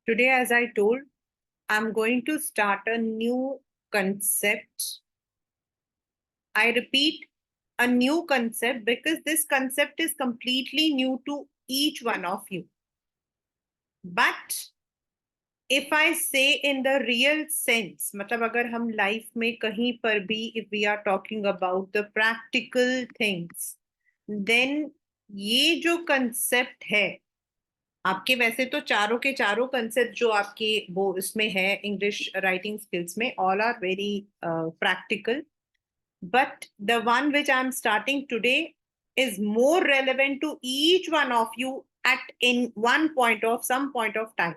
Today, as I told, I'm going to start a new concept. I repeat, a new concept because this concept is completely new to each one of you. But if I say in the real sense, मतलब अगर हम life में कहीं पर भी if we are talking about the practical things, then ये जो concept है, आपके वैसे तो चारों के चारों कंसेप्ट जो आपके वो इसमें है इंग्लिश राइटिंग स्किल्स में all are very practical but the one which I am starting today is more relevant to each one of you at in one point of some point of time,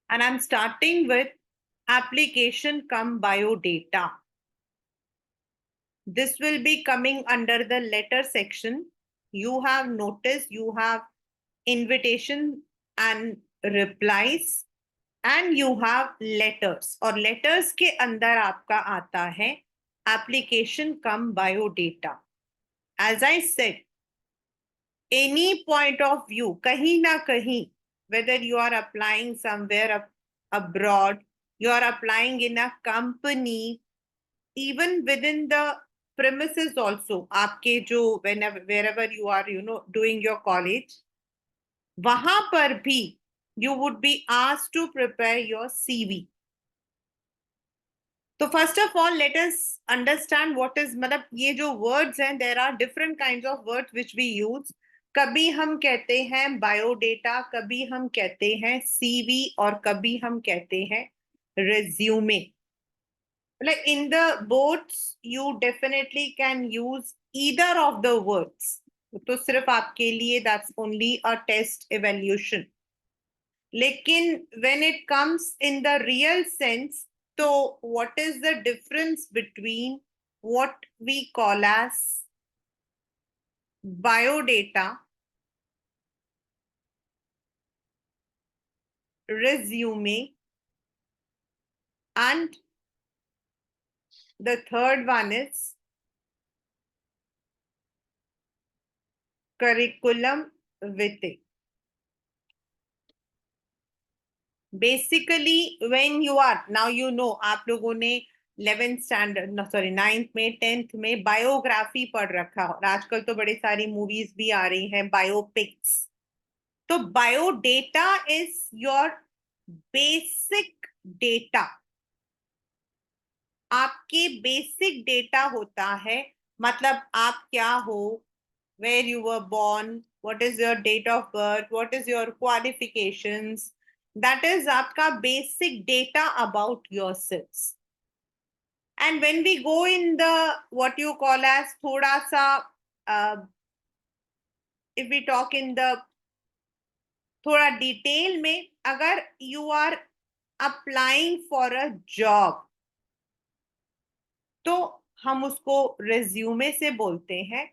and I'm starting with application cum biodata. This will be coming under the letter section. You have noticed you have invitation and replies and you have letters, और letters के अंदर आपका आता है application cum biodata. As I said, any point of view, कहीं ना कहीं, whether you are applying somewhere abroad, you are applying in a company, even within the premises also, आपके जो wherever you are doing your college, वहां पर भी you would be asked to prepare your CV. तो first of all let us understand what is, मतलब ये जो words हैं, there are different kinds of words which we use. कभी हम कहते हैं बायोडेटा, कभी हम कहते हैं सीवी, और कभी हम कहते हैं रिज्यूमे. मतलब in the both you definitely can use either of the words. तो सिर्फ आपके लिए that's only a test evaluation. लेकिन when it comes in the real sense, so what is the difference between what we call as biodata, resume, and the third one is curriculum vitae. Basically, when you are now, आप लोगों ने 11th standard, sorry 9th में 10th में biography पढ़ रखा, और आजकल तो बड़ी सारी मूवीज भी आ रही हैं बायोपिक्स. तो biodata is your basic data. आपके बेसिक डेटा होता है, मतलब आप क्या हो, where you were born, what is your date of birth, what is your qualifications. That is आपका basic data about yourself. And when we go in the what you call as थोड़ा सा, if we talk in the थोड़ा detail में, अगर you are applying for a job, तो हम उसको resume से बोलते हैं.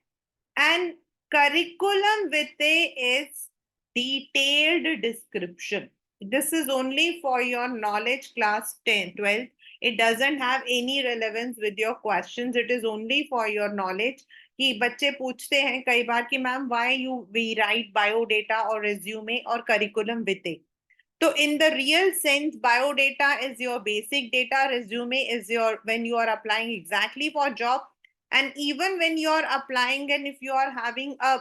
And curriculum vitae is detailed description. This is only for your knowledge class 10 12. It doesn't have any relevance with your questions. It is only for your knowledge. कि बच्चे पूछते हैं कई बार कि ma'am why you we write biodata और resume और curriculum vitae. So in the real sense, biodata is your basic data, resume is your when you are applying exactly for job, and even when you are applying and if you are having a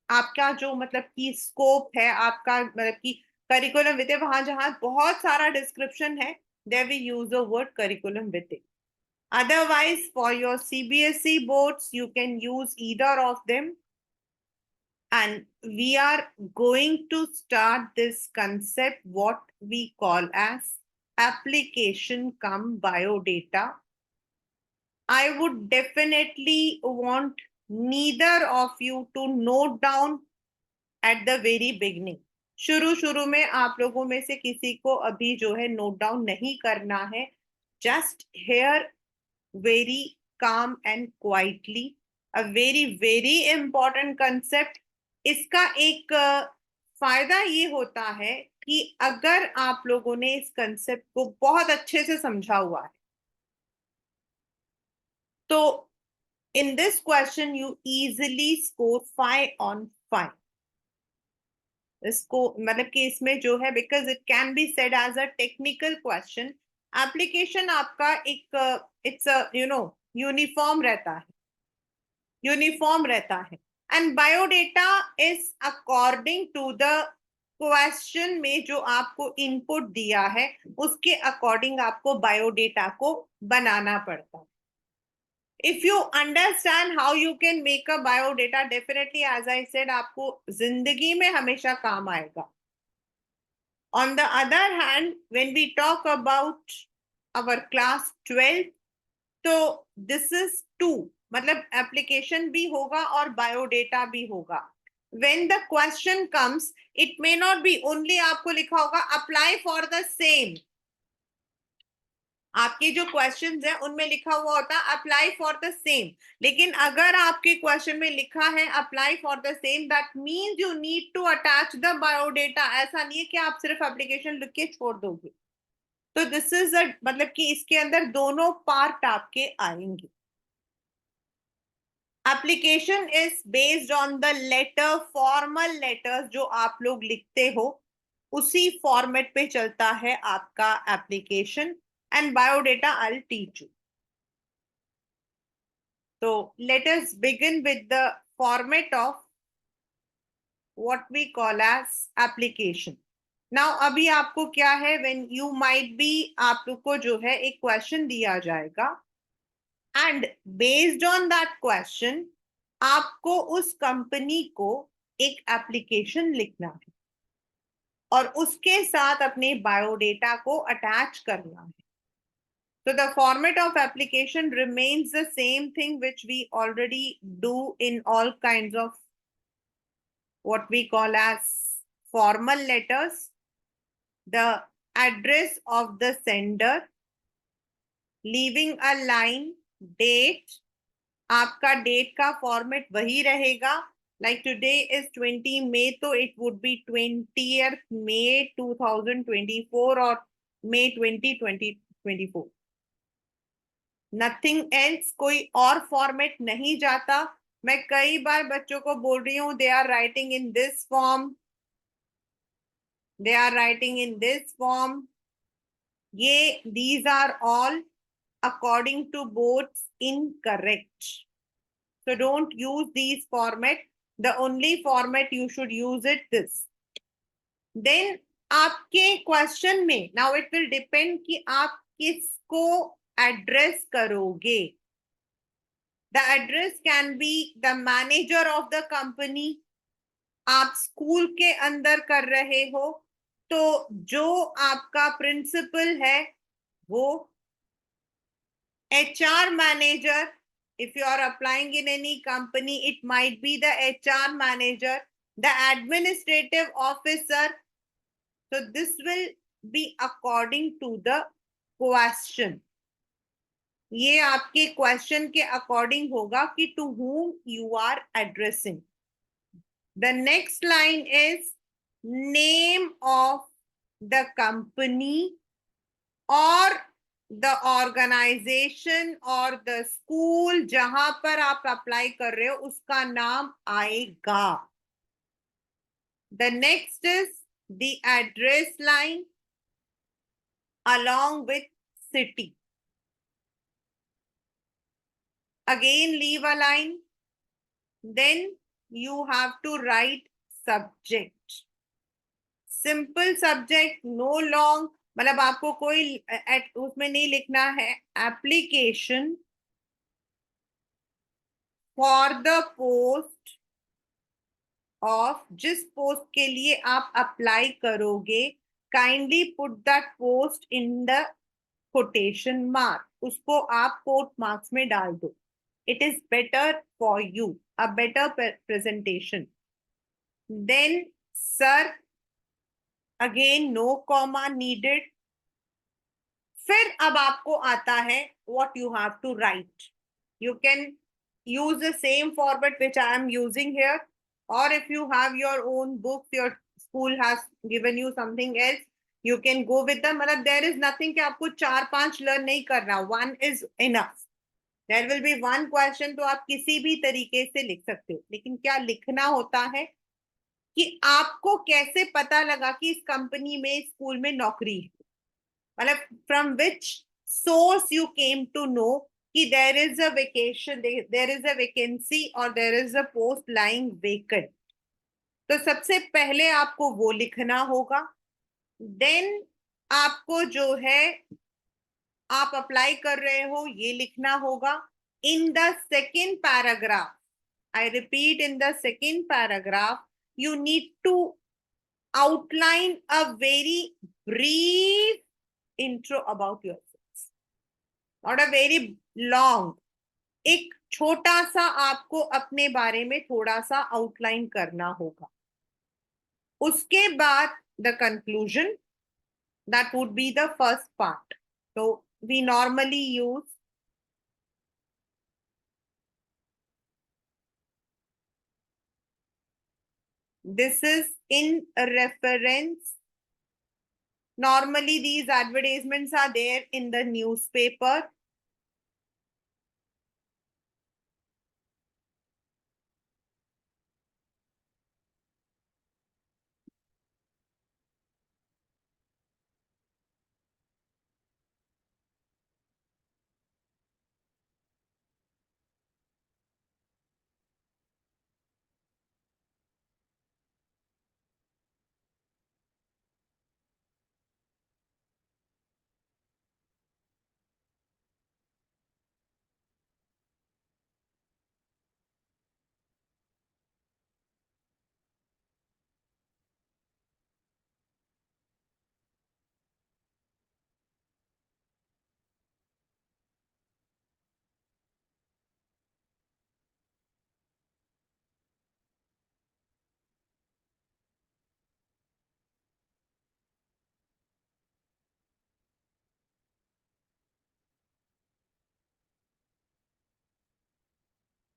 आपका जो मतलब कि scope है, आपका मतलब कि curriculum with, वहां जहां बहुत सारा डिस्क्रिप्शन है, there we use the word curriculum vitae. Otherwise, for your CBSE boards, you can use either of them. And we are going to start this concept, what we call as application cum biodata. I would definitely want neither of you to note down at the very beginning. शुरू में आप लोगों में से किसी को अभी जो है नोट डाउन नहीं करना है. Just hear very calm and quietly. A very important concept. इसका एक फायदा ये होता है कि अगर आप लोगों ने इस कंसेप्ट को बहुत अच्छे से समझा हुआ है, तो in this question you easily score 5 on 5. इसको मतलब कि इसमें जो है, because it can be said as a technical question, application आपका एक इट्स यूनिफॉर्म रहता है, यूनिफॉर्म रहता है। And biodata is according to the question में जो आपको इनपुट दिया है उसके अकॉर्डिंग आपको बायोडेटा को बनाना पड़ता है। if you understand how you can make a biodata, definitely as I said आपको जिंदगी में हमेशा काम आएगा। On the other hand, when we talk about our class 12, तो this is two, मतलब एप्लीकेशन भी होगा और बायोडेटा भी होगा। when the question comes, it may not be only आपको लिखा होगा apply for the same, आपके जो क्वेश्चंस है उनमें लिखा हुआ होता है अप्लाई फॉर द सेम, लेकिन अगर आपके क्वेश्चन में लिखा है apply for the same, that means you need to attach the biodata. ऐसा नहीं है कि आप सिर्फ एप्लीकेशन लिख के छोड़ दोगे। तो दिस इज अ मतलब कि इसके अंदर दोनों पार्ट आपके आएंगे। Application is based on the letter, formal letters जो आप लोग लिखते हो उसी फॉर्मेट पे चलता है आपका application. And biodata I will teach you. So let us begin with the format of what we call as application. Now अभी आपको क्या है, when you might be, आपको जो है एक क्वेश्चन दिया जाएगा and based on that question आपको उस कंपनी को एक एप्लीकेशन लिखना है और उसके साथ अपने बायोडेटा को अटैच करना है। So the format of application remains the same thing which we already do in all kinds of what we call as formal letters. The address of the sender, leaving a line, date, आपका date का format वही रहेगा। like today is 20 May, तो it would be 20th May 2024 or May 2024। Nothing else, कोई और format नहीं जाता। मैं कई बार बच्चों को बोल रही हूँ they are writing in this form, they are writing in this form, ये these are all according to boards incorrect. So don't use these format. The only format you should use it this. Then आपके question में now it will depend कि आप किसको address करोगे। The address can be the manager of the company. आप school के अंदर कर रहे हो तो जो आपका प्रिंसिपल है वो, HR manager, if you are applying in any company it might be the HR manager, the administrative officer. So this will be according to the question. ये आपके क्वेश्चन के अकॉर्डिंग होगा कि to whom you are addressing. The next line is name of the company or the organization or the school जहां पर आप apply कर रहे हो उसका नाम आएगा। The next is the address line along with city. Again leave a line. Then you have to write subject. Simple subject, no long, मतलब आपको कोई उसमें नहीं लिखना है application for the post of, जिस पोस्ट के लिए आप अप्लाई करोगे kindly put that post in the quotation mark, उसको आप कोट मार्क्स में डाल दो। It is better for you, a better presentation. Then sir, again no comma needed. फिर अब आपको आता है what you have to write. You can use the same format which I am using here, or if you have your own books, your school has given you something else, you can go with them. मतलब there is nothing कि आपको 4-5 learn नहीं करना, one is enough. There will be one question, तो आप किसी भी तरीके से लिख सकते हो, लेकिन क्या लिखना होता है कि आपको कैसे पता लगा कि इस कंपनी में, स्कूल में नौकरी है, मतलब from which source you came to know कि there is a vacation, there is a vacancy और there is a post lying vacant. तो सबसे पहले आपको वो लिखना होगा। देन आपको जो है, आप अप्लाई कर रहे हो ये लिखना होगा। In the second paragraph, I repeat, in the second paragraph you need to outline a very brief intro about yourself, not a very long। एक छोटा सा आपको अपने बारे में थोड़ा सा आउटलाइन करना होगा। उसके बाद the conclusion, that would be the first part. So we normally use this is in reference. Normally these advertisements are there in the newspaper.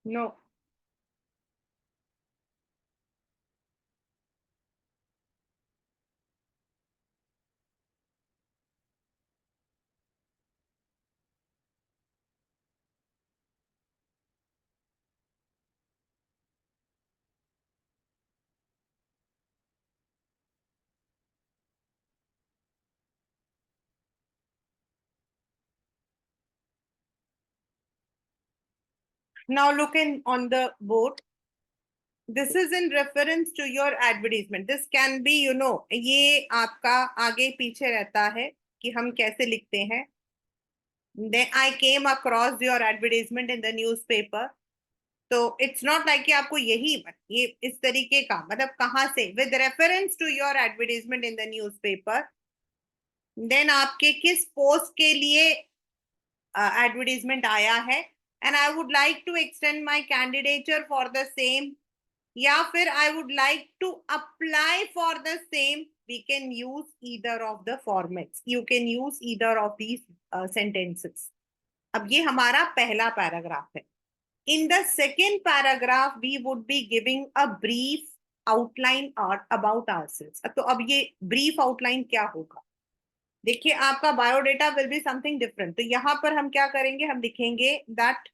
No, now look in on the board. This is in reference to your advertisement. This can be, ये आपका आगे पीछे रहता है कि हम कैसे लिखते हैं। Then I came across your advertisement in the newspaper. तो इट्स नॉट लाइक कि आपको यही, ये इस तरीके का मतलब कहाँ से, with reference to your advertisement in the newspaper. Then आपके किस पोस्ट के लिए एडवर्टीजमेंट आया है, and I would like to extend my candidature for the same, या फिर I would like to apply for the same. We can use either of the formats, you can use either of these sentences. अब ये हमारा पहला paragraph है। In the second paragraph, we would be giving a brief outline or about ourselves. तो अब ये brief outline क्या होगा? देखिए, आपका biodata will be something different। तो यहाँ पर हम क्या करेंगे, हम लिखेंगे that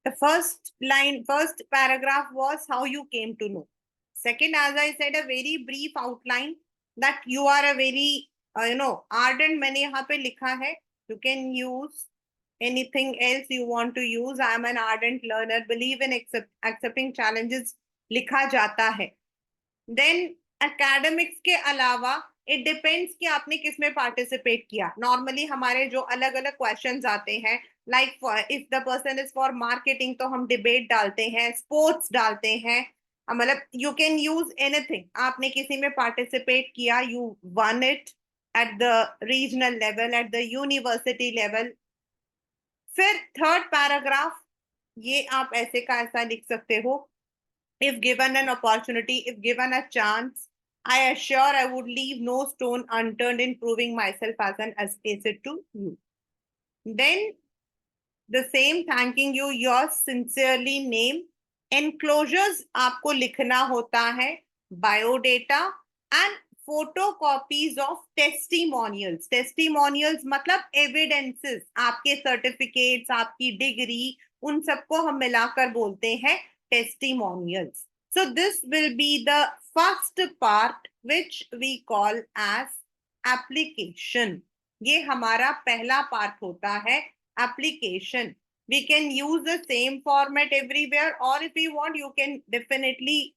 The first line, first paragraph was how you came to know. Second, as I said, a very brief outline that you are a very, ardent. मैंने यहाँ पे लिखा है. You can use anything else you want to use. I am an ardent learner. Believe in accepting challenges. लिखा जाता है. Then academics के अलावा it depends कि आपने किस में participate किया. Normally हमारे जो अलग अलग questions आते हैं, like if the person is for marketing तो हम debate डालते हैं, sports डालते हैं. मतलब you can use anything. आपने किसी में participate किया, you won it at the regional level, at the university level. फिर third paragraph, ये आप ऐसे का ऐसा लिख सकते हो. If given an opportunity, if given a chance, I assure I would leave no stone unturned in proving myself as an asset to you. Then the same thanking you, yours sincerely name. Enclosures आपको लिखना होता है, biodata and photocopies of testimonials. Testimonials मतलब evidences, आपके certificates, आपकी degree, उन सबको हम मिलाकर बोलते हैं testimonials. So this will be the first part which we call as application. ये हमारा पहला पार्ट होता है application. We can use the same format everywhere, or if you want, you can definitely,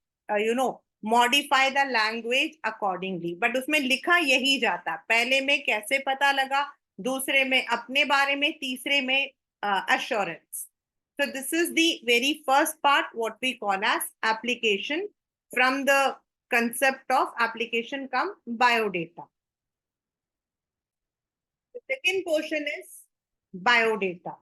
modify the language accordingly. But उसमें लिखा यही जाता. पहले में कैसे पता लगा, दूसरे में अपने बारे में, तीसरे में assurance. So this is the very first part, what we call as application. From the concept of application come biodata. The second portion is biodata.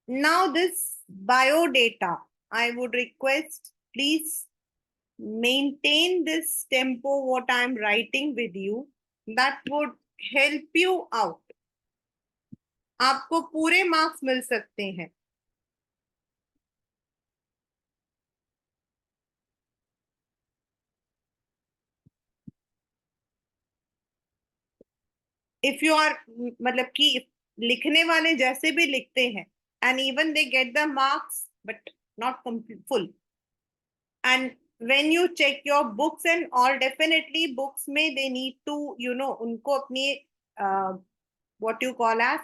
Now this biodata, I would request, please maintain this tempo what I'm writing with you. That would help you out. आपको पूरे marks मिल सकते हैं. If you are, मतलब कि लिखने वाले जैसे भी लिखते हैं, and even they get the marks but not full. And when you check your books and all, definitely books में they need to, उनको अपनी what you call as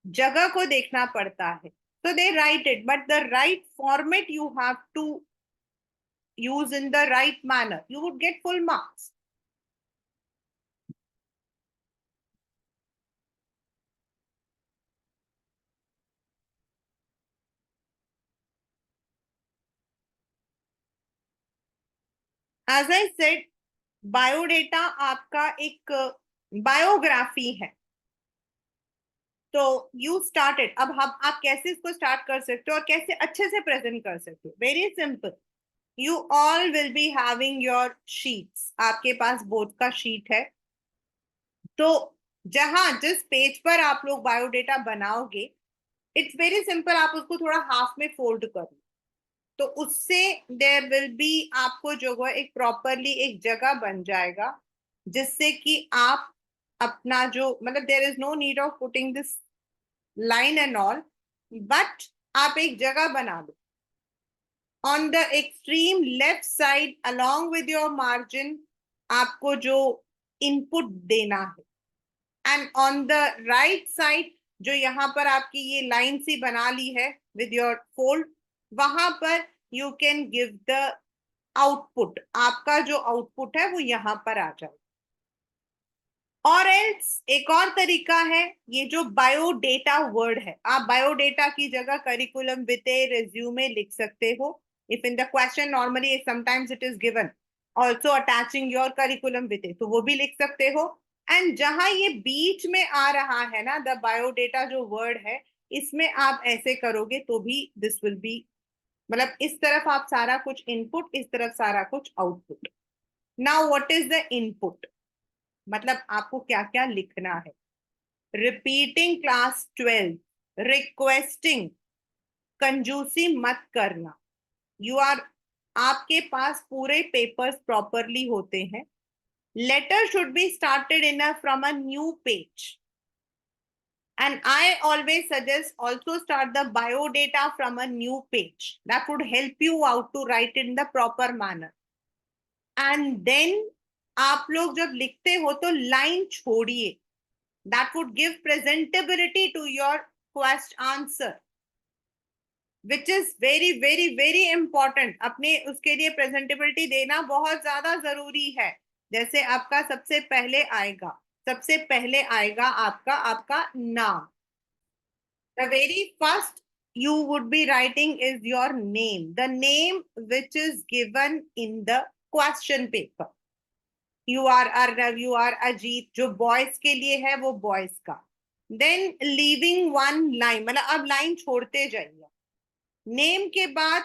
जगह को देखना पड़ता है. So they write it, but the right format you have to use in the right manner. You would get full marks. As I said, biodata आपका एक biography है. तो यू स्टार्टेड. अब हम आप कैसे इसको स्टार्ट कर सकते हो और कैसे अच्छे से प्रेजेंट कर सकते हो. Very simple. You all will be having your sheets. आपके पास बोर्ड का शीट है. तो जहां जिस पेज पर आप लोग बायोडेटा बनाओगे, इट्स वेरी सिंपल. आप उसको थोड़ा हाफ में फोल्ड कर लो. तो उससे देयर विल बी आपको जो है एक प्रॉपरली एक जगह बन जाएगा, जिससे कि आप अपना जो मतलब there is no need of putting this line and all, but आप एक जगह बना दो. On the extreme left side along with your margin आपको जो इनपुट देना है, and on the right side जो यहाँ पर आपकी ये लाइन सी बना ली है विद योर फोल्ड, वहां पर you can give the output. आपका जो आउटपुट है वो यहां पर आ जाए. और एल्स एक और तरीका है, ये जो बायोडेटा वर्ड है, आप बायोडेटा की जगह करिकुलम विते रिज्यूमे लिख सकते हो. If in the question normally sometimes it is given also attaching your curriculum vitae, तो वो भी लिख सकते हो. एंड जहां ये बीच में आ रहा है ना, द बायोडेटा जो वर्ड है, इसमें आप ऐसे करोगे तो भी दिस विल बी, मतलब इस तरफ आप सारा कुछ इनपुट, इस तरफ सारा कुछ output. Now what is the input, मतलब आपको क्या क्या लिखना है. रिपीटिंग क्लास 12, रिक्वेस्टिंग, कंजूसी मत करना. यू आर, आपके पास पूरे पेपर्स प्रॉपरली होते हैं. Letter should be started in from a new page. And I always suggest also start the bio data from a new page. That would help you out to write in the proper manner. And then आप लोग जब लिखते हो तो line छोड़िए. That would give presentability to your question answer, which is very very very important. अपने उसके लिए प्रेजेंटेबिलिटी देना बहुत ज्यादा जरूरी है. जैसे आपका सबसे पहले आएगा आपका आपका नाम. The very first you would be writing is your name, the name which is given in the question paper. You are Arnav, you are Ajit. जो boys के लिए है वो boys का. Then leaving one line, मतलब अब line छोड़ते जाइए. Name के बाद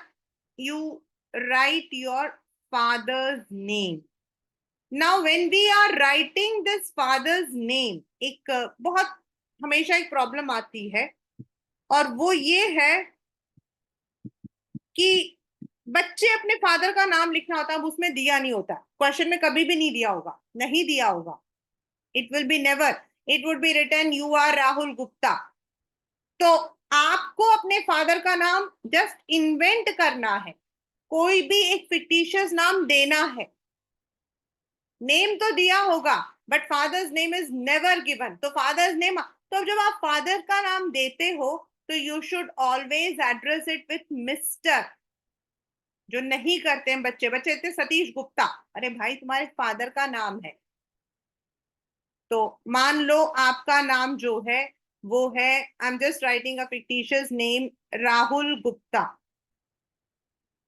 you write your father's name. Now when we are writing this father's name, एक बहुत हमेशा एक प्रॉब्लम आती है, और वो ये है कि बच्चे अपने फादर का नाम लिखना होता है, अब उसमें दिया नहीं होता. क्वेश्चन में कभी भी नहीं दिया होगा, नहीं दिया होगा. It will be never. It would be written you are Rahul Gupta. तो आपको अपने फादर का नाम जस्ट इन्वेंट करना है. कोई भी एक फिक्टिशियस नाम देना है. नेम तो दिया होगा but fathers name is never given. तो फादर्स नेम, तो जब आप फादर का नाम देते हो तो you should always address it with mister. जो नहीं करते हैं बच्चे कहते सतीश गुप्ता. अरे भाई तुम्हारे फादर का नाम है. तो मान लो आपका नाम जो है वो है, I am just writing a fictitious name, Rahul Gupta,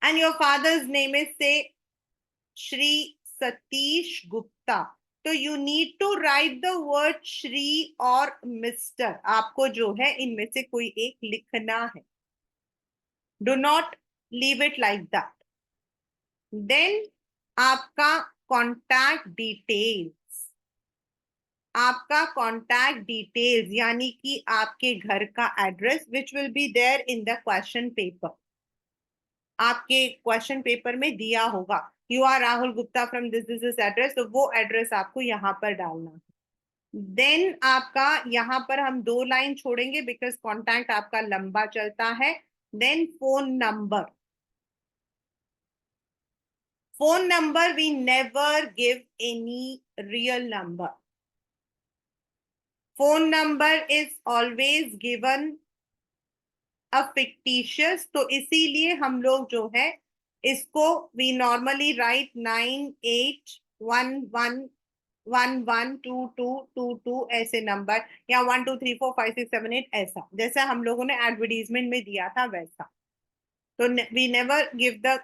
and your father's name is say Shri Satish Gupta. तो you need to write the word Shri और मिस्टर. आपको जो है इनमें से कोई एक लिखना है. Do not leave it like that. Then आपका कॉन्टैक्ट डिटेल्स. आपका कॉन्टैक्ट डिटेल्स यानी कि आपके घर का address which will be there in the question paper. आपके क्वेश्चन पेपर में दिया होगा you are Rahul Gupta from this this this address. तो वो एड्रेस आपको यहाँ पर डालना है. देन आपका यहाँ पर हम 2 लाइन छोड़ेंगे बिकॉज कॉन्टैक्ट आपका लंबा चलता है. Then phone number. Phone number, we never give any real number. Phone number is always given a fictitious. तो इसीलिए हम लोग जो है इसको we normally write 9811112222 ऐसे नंबर, या 1234567 ऐसा, जैसा हम लोगों ने एडवर्टीजमेंट में दिया था वैसा. तो we never give the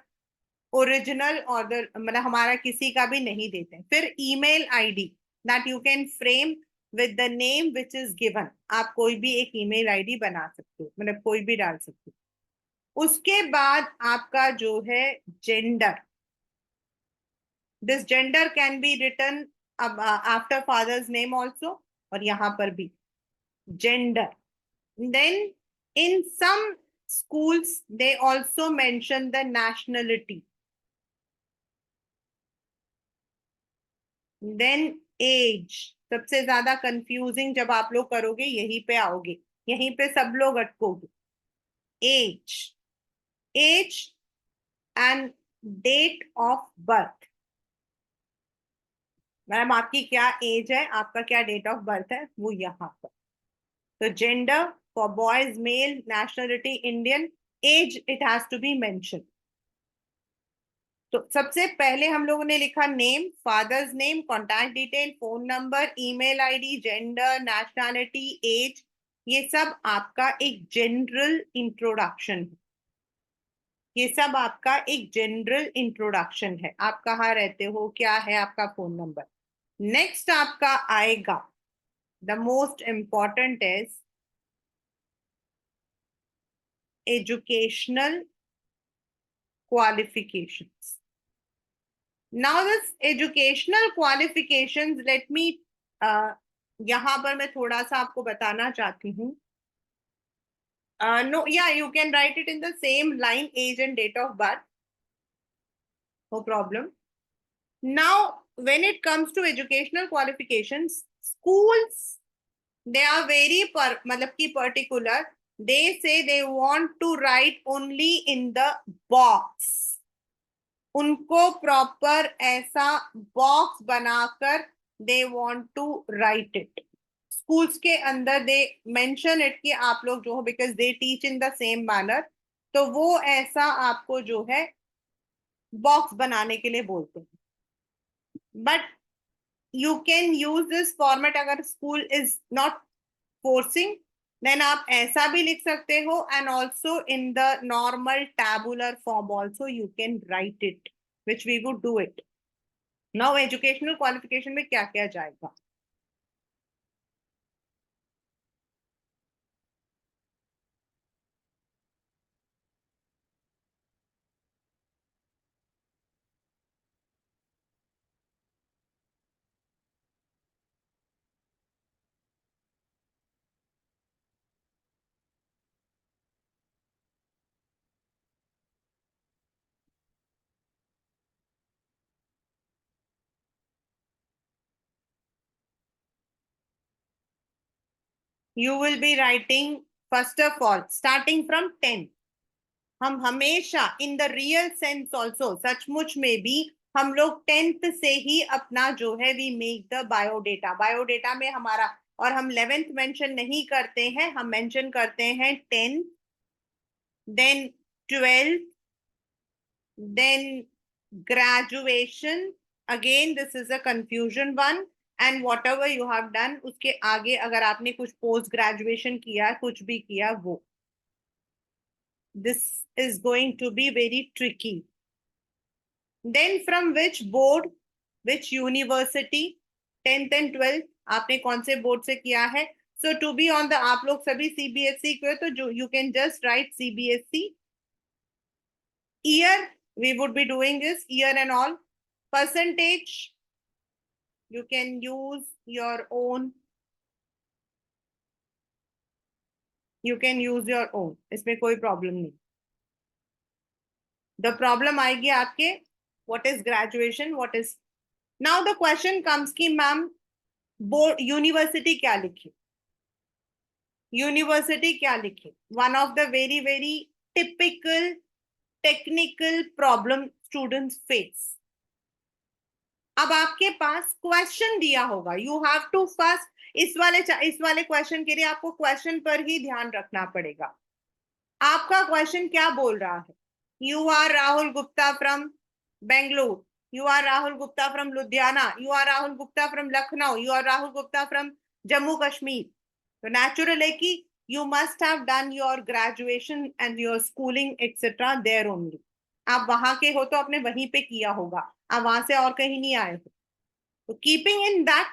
original order, मतलब हमारा किसी का भी नहीं देते. फिर email ID that you can frame with the name which is given. आप कोई भी एक ईमेल आईडी बना सकते हो, मतलब कोई भी डाल सकते हो. उसके बाद आपका जो है gender. This gender can be written after father's name also, और यहां पर भी gender. Then in some schools they also mention the nationality. Then age. सबसे ज्यादा कंफ्यूजिंग जब आप लोग करोगे यहीं पे आओगे, यहीं पे सब लोग अटकोगे. Age. Age and date of birth. Madam आपकी क्या एज है, आपका क्या डेट ऑफ बर्थ है, वो यहाँ पर. तो gender for boys male, nationality Indian, age it has to be mention. तो सबसे पहले हम लोगों ने लिखा name, father's name, contact detail, phone number, email ID, gender, nationality, age. ये सब आपका एक जनरल इंट्रोडक्शन है. ये सब आपका एक जनरल इंट्रोडक्शन है. आप कहाँ रहते हो, क्या है आपका फोन नंबर. नेक्स्ट आपका आएगा the most important is educational qualifications. Now this educational qualifications, let me यहाँ पर मैं थोड़ा सा आपको बताना चाहती हूँ. No, yeah, you can write it in the same line, age and date of birth. No problem. Now, when it comes to educational qualifications, schools they are very मतलब कि particular, they say they want to write only in the box. उनको proper ऐसा box बनाकर they want to write it. Schools के अंदर they mention it कि आप लोग जो हो, because they teach in the same manner, तो वो ऐसा आपको जो है बॉक्स बनाने के लिए बोलते हैं। But you can use this format अगर school is not forcing, then आप ऐसा भी लिख सकते हो, and also in the normal tabular form also you can write it, which we would do it. Now educational qualification में क्या क्या जाएगा? You will be writing first of all starting from 10। हम हमेशा in the real sense also, सचमुच में भी हम लोग 10th से ही अपना जो है we make the biodata. Biodata में हमारा, और हम 11th मेंशन नहीं करते हैं, हम मेंशन करते हैं 10th, then 12th, then graduation. Again this is a confusion one, and whatever you have done उसके आगे अगर आपने कुछ पोस्ट ग्रेजुएशन किया, कुछ भी किया, वो this is going to be very tricky. Then from which board, which university, 10th and 12th आपने कौन से बोर्ड से किया है? So to be on the, आप लोग सभी CBSE के हो, तो जो you can just write CBSE. Year, we would be doing this year and all. Percentage, you can use your own, you can use your own, इसमें कोई problem नहीं। द प्रॉब्लम आएगी आपके what is graduation, what is. Now the question comes कि ma'am board university क्या लिखे, university क्या लिखे? One of the very very typical technical problem students face. अब आपके पास क्वेश्चन दिया होगा, यू हैव टू फर्स्ट, इस वाले क्वेश्चन के लिए आपको क्वेश्चन पर ही ध्यान रखना पड़ेगा। आपका क्वेश्चन क्या बोल रहा है? You are Rahul Gupta from Bengaluru, you are Rahul Gupta from Ludhiana, you are Rahul Gupta from Lucknow, you are Rahul Gupta from Jammu Kashmir. तो नेचुरल है कि you must have done your graduation and your schooling etcetera there only. आप वहां के हो तो आपने वहीं पे किया होगा, आप वहां से और कहीं नहीं आए हो। तो कीपिंग इन दैट,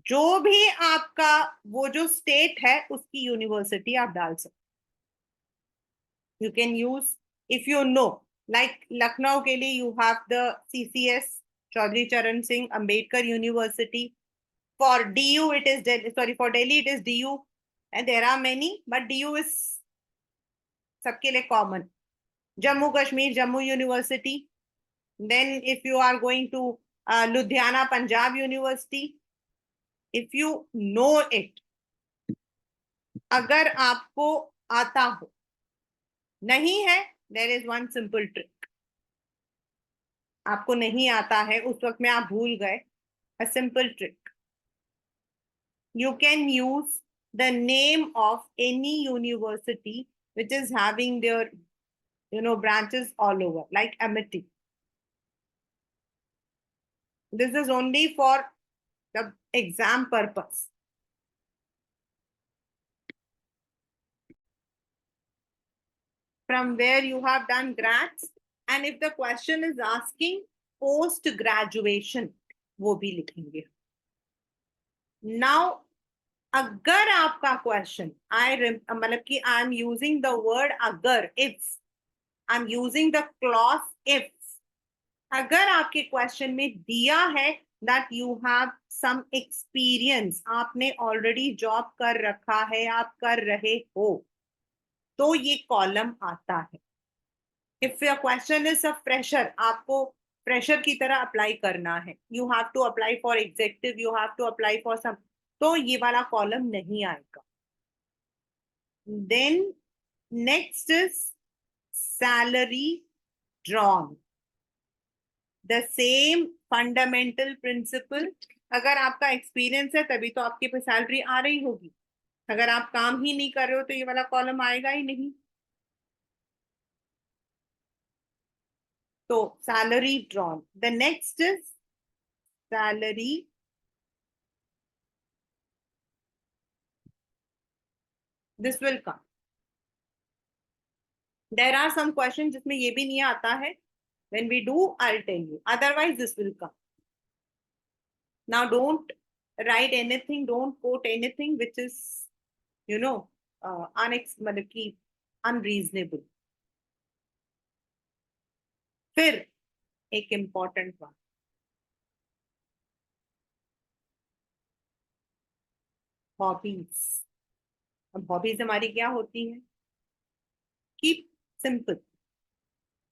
जो भी आपका वो जो स्टेट है उसकी यूनिवर्सिटी आप डाल सकते। You can use, if you know, like Lucknow के लिए you have the CCS, Chaudhry Charan Singh Ambedkar University. For DU it is Delhi, sorry, for Delhi it is DU, and there are many, but DU is सबके लिए common. Jammu Kashmir, Jammu University. Then if you are going to Ludhiana, Punjab University, if you know it, अगर आपको आता हो, नहीं है, there is one simple trick. आपको नहीं आता है, उस वक्त में आप भूल गए, a simple trick. You can use the name of any university which is having their, branches all over, like Amity. This is only for the exam purpose. From where you have done grads, and if the question is asking post graduation, वो भी लिखेंगे. Now अगर आपका question मतलब कि I am using the word अगर, if I am using the clause if, अगर आपके क्वेश्चन में दिया है that you have some experience, आपने ऑलरेडी जॉब कर रखा है, आप कर रहे हो, तो ये कॉलम आता है। If your question is a fresher, आपको फ्रेशर की तरह अप्लाई करना है, you have to apply for executive, you have to apply for some, तो ये वाला कॉलम नहीं आएगा. Then next is salary drawn. The same fundamental principle. अगर आपका एक्सपीरियंस है तभी तो आपके पे सैलरी आ रही होगी. अगर आप काम ही नहीं कर रहे हो तो ये वाला कॉलम आएगा ही नहीं. तो salary drawn. The next is salary this will come. There are some question जिसमें ये भी नहीं आता है. when we do I'll tell you, otherwise this will come. Now don't write anything, don't quote anything which is you know मतलब कि unreasonable. फिर एक important one, हॉबीज. अब हॉबीज हमारी क्या होती है? Keep simple.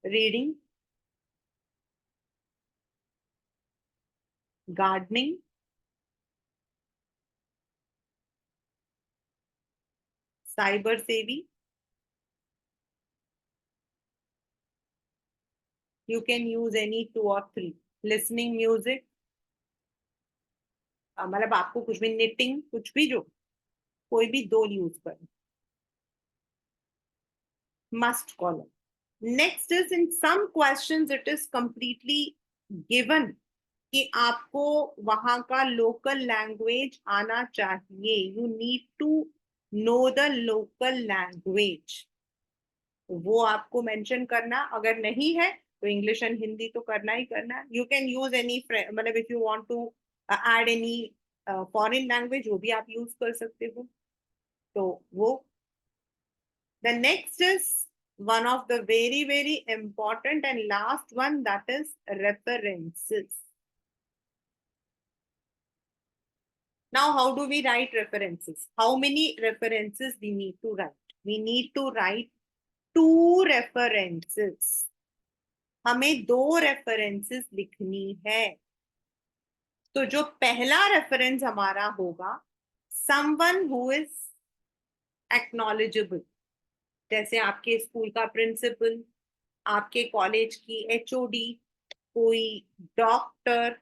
Reading, gardening, cyber सेवी. You can use any two or three. Listening music, मतलब आपको कुछ भी, knitting, कुछ भी, जो कोई भी दो यूज कर. Must column. Next is in some questions it is completely given कि आपको वहां का लोकल लैंग्वेज आना चाहिए. You need to know the local language. वो आपको मेंशन करना. अगर नहीं है तो इंग्लिश एंड हिंदी तो करना ही करना. यू कैन यूज एनी, मतलब if you want to add any foreign language वो भी आप यूज कर सकते हो. तो वो. The next is one of the very very important and last one, that is references. Now how do we write references? How many references we need to write? We need to write 2 references. हमें 2 references लिखनी है. तो जो पहला reference हमारा होगा, someone who is एक्नॉलेजेबल. जैसे आपके स्कूल का प्रिंसिपल, आपके कॉलेज की एचओडी, कोई डॉक्टर,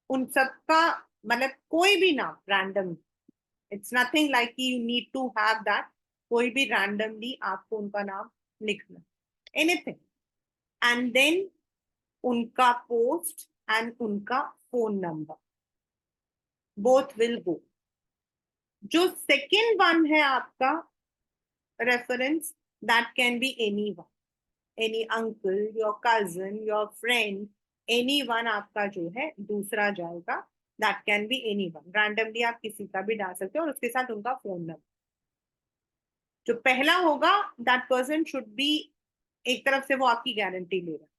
उन सबका, मतलब कोई भी नाम random. It's nothing like you need to have that. कोई भी रैंडमली आपको उनका नाम लिखना. एनीथिंग. एंड देन उनका पोस्ट एंड उनका phone number, both will go. जो सेकेंड वन है आपका reference, that can be any one, any uncle, your cousin, your friend, any one आपका जो है दूसरा जाएगा. That can be any one. Randomly आप किसी का भी डाल सकते हो और उसके साथ उनका फोन नंबर. जो पहला होगा, दैट पर्सन शुड बी, एक तरफ से वो आपकी गारंटी ले रहा है.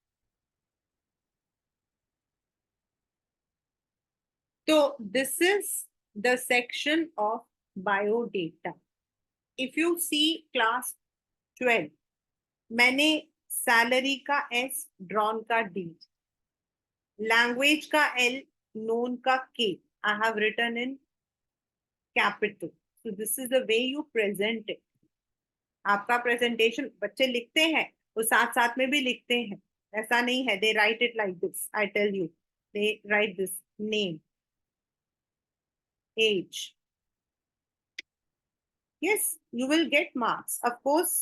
So this is the section of biodata. If you see class 12, मैंने सैलरी का S, ड्रॉन का D, लैंग्वेज का L, नोन का K, I have written in capital. So this is the way you present it. आपका presentation बच्चे लिखते हैं वो साथ साथ में भी लिखते हैं. ऐसा नहीं है. They write it like this. I tell you. They write this: name, age. Yes, you will get marks. Of course,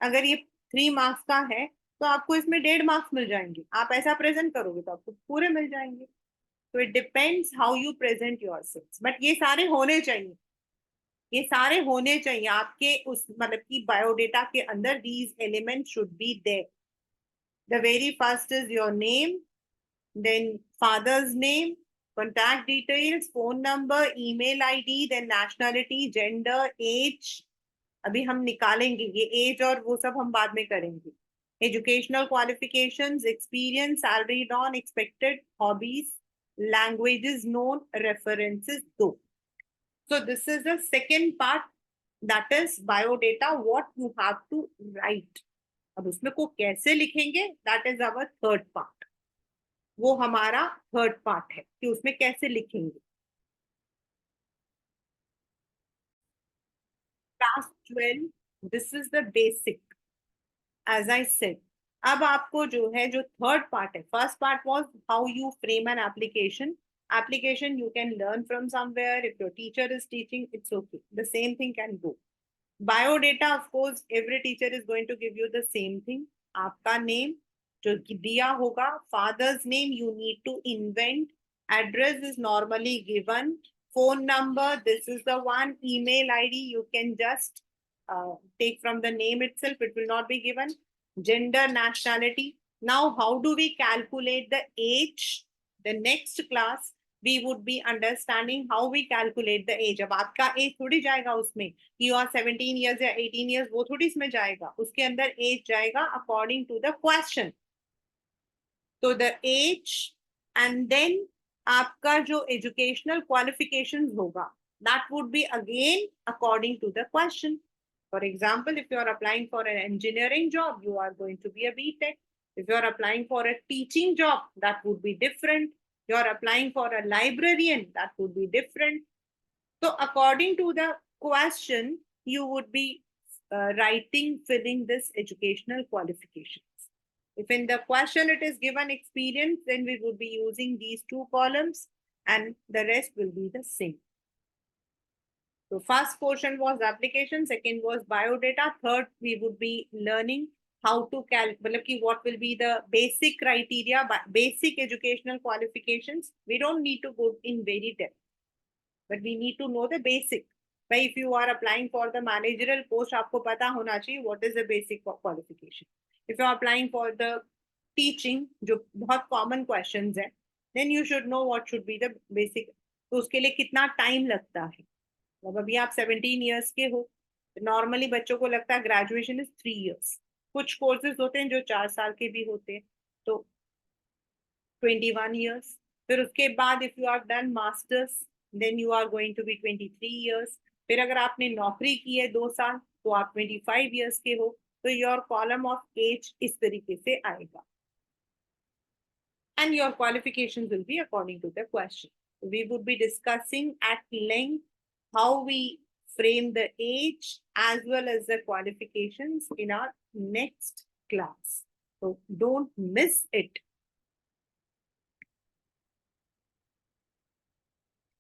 अगर ये 3 मार्क्स का है तो आपको इसमें 1.5 मार्क्स मिल जाएंगे. आप ऐसा प्रेजेंट करोगे तो आपको पूरे मिल जाएंगे. तो it depends how you present yourself. But ये सारे होने चाहिए. ये सारे होने चाहिए आपके उस, मतलब कि बायोडेटा के अंदर. These element should be there. The very first is your name, then father's name, contact details, phone number, email ID, then nationality, gender, age. अभी हम निकालेंगे ये एज और वो सब हम बाद में करेंगे. Educational qualifications, experience, salary on, expected, hobbies, languages known, references 2. So this is the second part, that is biodata, what you have to write. अब उसमें को कैसे लिखेंगे, that is our third part. वो हमारा थर्ड पार्ट है कि उसमें कैसे लिखेंगे. Class 12, this is the basic, as I said. अब आपको जो है जो थर्ड पार्ट है, first part was how you frame an application. Application you can learn from somewhere. If your teacher is teaching, it's okay, the same thing can go. Biodata, of course, every teacher is going to give you the same thing. आपका name जो दिया होगा, father's name you need to invent, address is normally given, phone number, this is the one, email id you can just take from the name itself, it will not be given, gender, nationality. Now how do we calculate the age? The next class we would be understanding how we calculate the age. अब आपका as थोड़ी जाएगा उसमें कि you are 17 years या 18 years, वो थोड़ी इसमें जाएगा. उसके अंदर एज जाएगा अकॉर्डिंग टू द क्वेश्चन. तो द एज एंड देन आपका जो एजुकेशनल क्वालिफिकेशंस होगा, that would be again according to the question. For example, if you are applying for an engineering job, you are going to be a BTech. If you are applying for a teaching job, that would be different. You are applying for a librarian, that would be different. So according to the question, you would be writing, filling this educational qualifications. If in the question it is given experience, then we would be using these two columns and the rest will be the same. So first portion was application, second was biodata, third we would be learning how to calculate what will be the basic criteria, basic educational qualifications. We don't need to go in very depth, but we need to know the basic. But if you are applying for the managerial post, आपको पता होना चाहिए what is the basic qualification. If you are applying for the teaching, जो बहुत common questions है, then you should know what should be the basic. तो उसके लिए कितना टाइम लगता है. मतलब अभी आप 17 years के हो, नॉर्मली बच्चों को लगता है ग्रेजुएशन इज 3 years. कुछ कोर्सेज होते हैं जो 4 साल के भी होते हैं, तो 21 years. फिर उसके बाद if you have done masters, then you are going to be 23 years. फिर अगर आपने नौकरी की है 2 साल, तो आप 25 years के हो. तो योर कॉलम ऑफ एज इस तरीके से आएगा. And your qualifications will be according to the question. We would be discussing at length how we frame the age as well as the qualifications in our next class. So don't miss it.